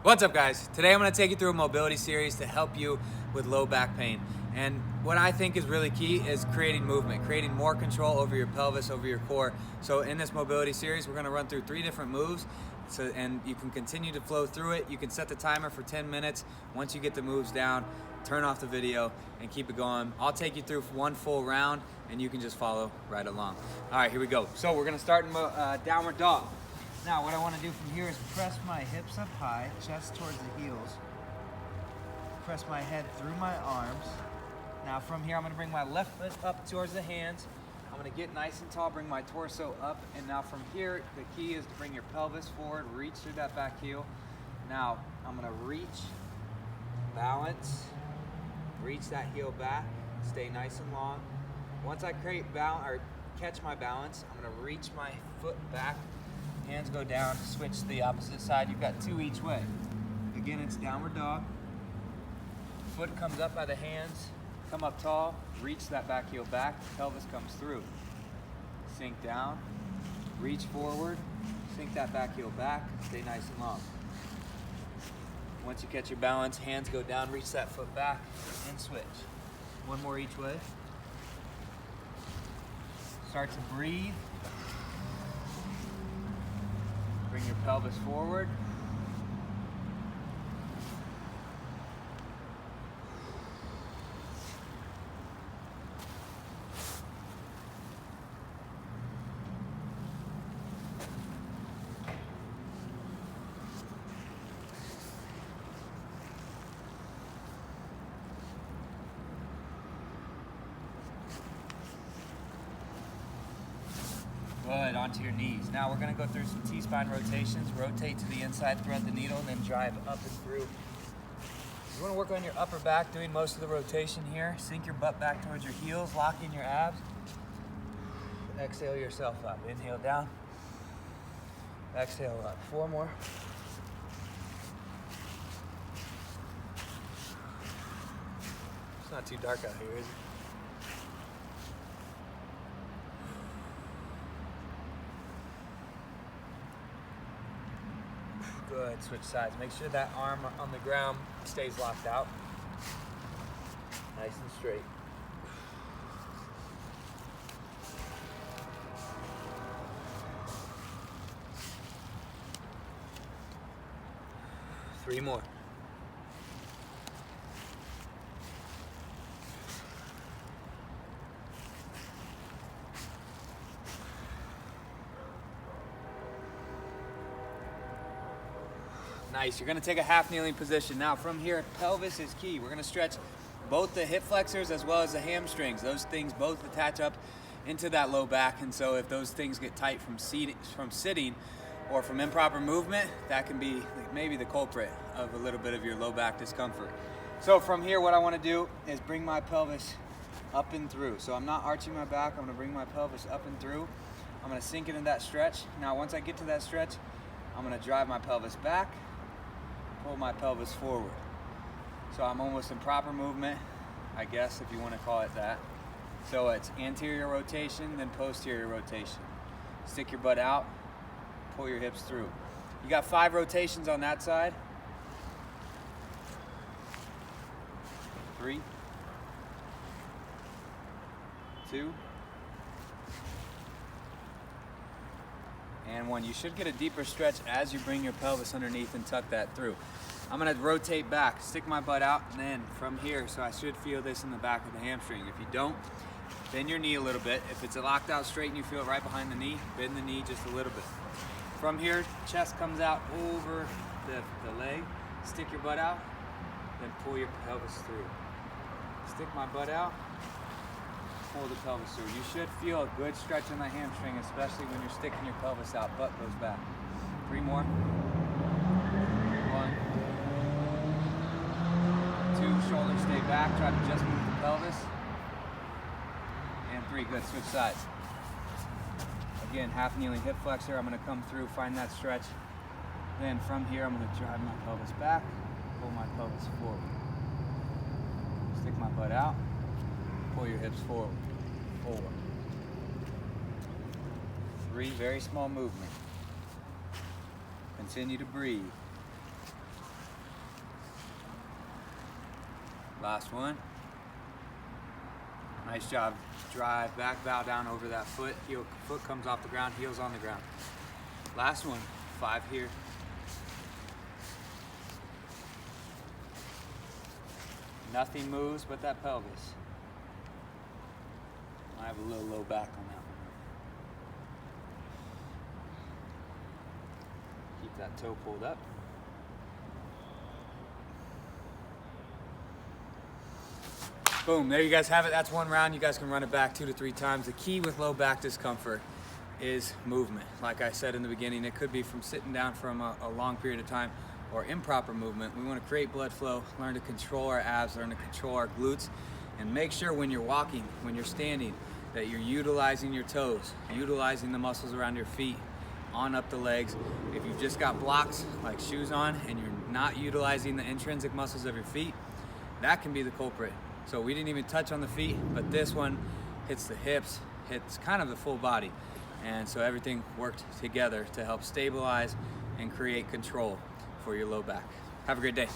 What's up, guys? Today I'm going to take you through a mobility series to help you with low back pain. And what I think is really key is creating movement, creating more control over your pelvis, over your core. So in this mobility series, we're going to run through 3 different moves. And you can continue to flow through it. You can set the timer for 10 minutes. Once you get the moves down, turn off the video and keep it going. I'll take you through one full round and you can just follow right along. All right, here we go. So we're going to start in downward dog. Now what I want to do from here is press my hips up high, chest towards the heels. Press my head through my arms. Now from here I'm going to bring my left foot up towards the hands. I'm going to get nice and tall, bring my torso up, and now from here the key is to bring your pelvis forward, reach through that back heel. Now I'm going to reach, balance, reach that heel back, stay nice and long. Once I catch my balance, I'm going to reach my foot back. Hands go down, switch to the opposite side. You've got 2 each way. Again, it's downward dog. Foot comes up by the hands, come up tall, reach that back heel back, pelvis comes through. Sink down, reach forward, sink that back heel back, stay nice and long. Once you catch your balance, hands go down, reach that foot back, and switch. 1 more each way. Start to breathe. Bring your pelvis forward. Good, onto your knees. Now we're gonna go through some T-spine rotations. Rotate to the inside, thread the needle, and then drive up and through. You wanna work on your upper back, doing most of the rotation here. Sink your butt back towards your heels, lock in your abs. Exhale yourself up. Inhale down. Exhale up. 4 more. It's not too dark out here, is it? Good, switch sides. Make sure that arm on the ground stays locked out. Nice and straight. Three more. Nice, you're gonna take a half kneeling position. Now from here, pelvis is key. We're gonna stretch both the hip flexors as well as the hamstrings. Those things both attach up into that low back, and so if those things get tight from sitting or from improper movement, that can be maybe the culprit of a little bit of your low back discomfort. So from here, what I wanna do is bring my pelvis up and through. So I'm not arching my back, I'm gonna bring my pelvis up and through. I'm gonna sink it in that stretch. Now once I get to that stretch, I'm gonna drive my pelvis back, pull my pelvis forward. So I'm almost in proper movement, I guess, if you want to call it that. So it's anterior rotation, then posterior rotation. Stick your butt out, pull your hips through. You got 5 rotations on that side. 3, 2, and 1. You should get a deeper stretch as you bring your pelvis underneath and tuck that through. I'm gonna rotate back, stick my butt out, and then from here, so I should feel this in the back of the hamstring. If you don't, bend your knee a little bit. If it's locked out straight and you feel it right behind the knee, bend the knee just a little bit. From here, chest comes out over the leg. Stick your butt out, then pull your pelvis through. Stick my butt out, pull the pelvis through. You should feel a good stretch in the hamstring, especially when you're sticking your pelvis out, butt goes back. 3 more. 1, 2, shoulders stay back, try to just move the pelvis. And 3, good, switch sides. Again, half kneeling hip flexor, I'm gonna come through, find that stretch. Then from here, I'm gonna drive my pelvis back, pull my pelvis forward. Stick my butt out, pull your hips forward. 4, 3, very small movement. Continue to breathe. Last one. Nice job. Drive back, bow down over that foot. Foot comes off the ground, heel's on the ground. Last one. 5 here. Nothing moves but that pelvis. I have a little low back on that one. Keep that toe pulled up. Boom, there you guys have it. That's one round. You guys can run it back 2 to 3 times. The key with low back discomfort is movement. Like I said in the beginning, it could be from sitting down from a long period of time or improper movement. We want to create blood flow, learn to control our abs, learn to control our glutes, and make sure when you're walking, when you're standing, that you're utilizing your toes, utilizing the muscles around your feet, on up the legs. If you've just got blocks like shoes on and you're not utilizing the intrinsic muscles of your feet, that can be the culprit. So we didn't even touch on the feet, but this one hits the hips, hits kind of the full body. And so everything worked together to help stabilize and create control for your low back. Have a great day.